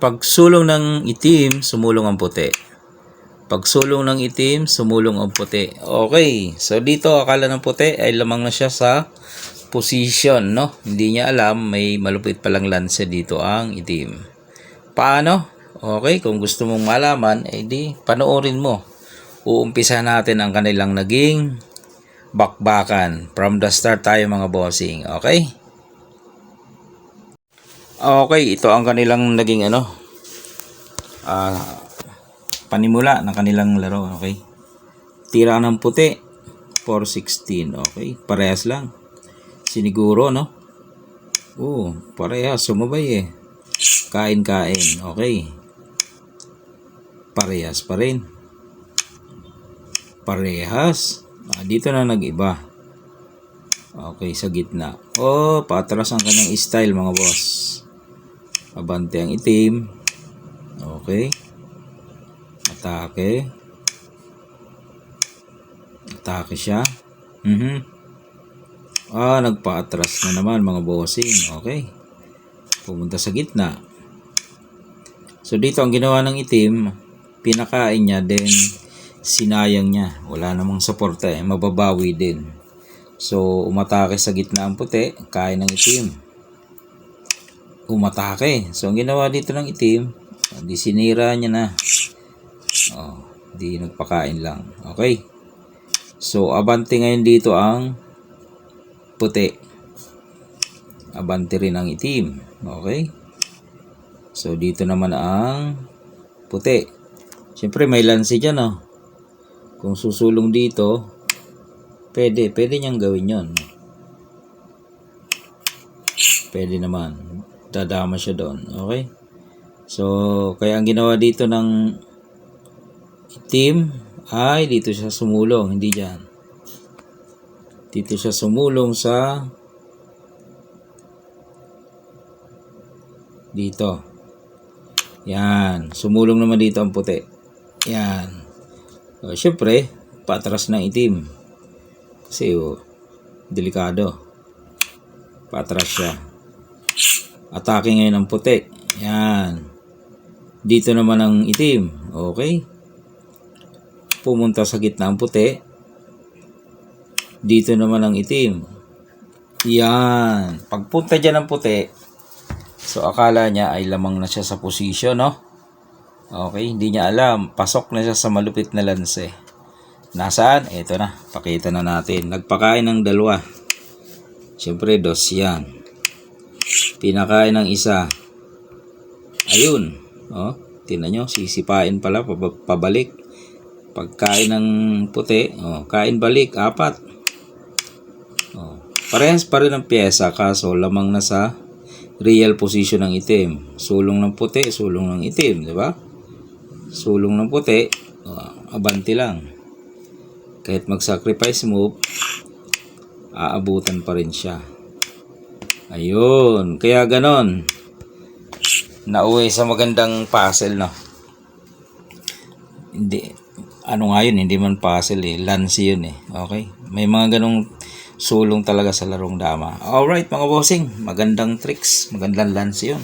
Pagsulong ng itim, sumulong ang puti. Pagsulong ng itim, sumulong ang puti. Okay, so dito akala ng puti ay lamang na siya sa position, no? Hindi niya alam, may malupit palang lanse dito ang itim. Paano? Okay, kung gusto mong malaman, di panoorin mo. Uumpisa natin ang kanilang naging bakbakan. From the start tayo mga bossing, okay? Okay, ito ang kanilang naging panimula ng kanilang laro, okay? Tira ng puti, 416, okay? Parehas lang. Siniguro, no? Parehas, sumabay eh. Kain-kain, okay? Parehas pa rin. Parehas. Dito na nag-iba. Okay, sa gitna. Patras ang kanyang style mga boss. Abante ang itim. Okay. Atake. Atake siya. Nagpa-atras na naman mga bossing. Okay. Pumunta sa gitna. So dito ang ginawa ng itim, pinakain niya, then sinayang niya. Wala namang suporta eh. Mababawi din. So umatake sa gitna ang puti, kain ng itim. Umatake. So ang ginawa dito ng itim, di sinira niya na. Di nagpakain lang. Okay. So abante ngayon dito ang puti. Abante rin ang itim. Okay. So dito naman ang puti. Siyempre may lansi dyan, no? Kung susulong dito, pwede niyang gawin yon. Pwede naman. Dadama siya doon. Okay. So kaya ang ginawa dito ng itim ay dito siya sumulong, hindi dyan. Dito siya sumulong sa dito. Yan. Sumulong naman dito ang puti. Yan. Siyempre, patras ng itim. Kasi, delikado. Patras siya. Atake ngayon ang puti. Yan. Dito naman ang itim. Okay. Pumunta sa gitna ang puti. Dito naman ang itim. Yan. Pagpunta dyan ang puti, so akala niya ay lamang na siya sa posisyon, no? Okay, hindi niya alam. Pasok na siya sa malupit na lanse. Nasaan? Ito na. Pakita na natin. Nagpakain ng dalawa. Siyempre, dos yan. Pinakain ng isa. Ayun. Tingnan nyo. Sisipain pala. Pabalik. Pagkain ng puti. Kain balik. 4. Parehas pa rin ang pyesa. Kaso lamang na sa real position ng itim. Sulong ng puti, sulong ng itim, di ba? Sulong ng puti, abante lang. Kahit mag-sacrifice move, aabutan pa rin siya. Ayun, kaya ganon. Nauwi sa magandang puzzle, no? Hindi, hindi man puzzle eh, lance yun eh. Okay? May mga ganong sulong talaga sa larong dama. Alright mga bossing, magandang tricks, magandang lance yun.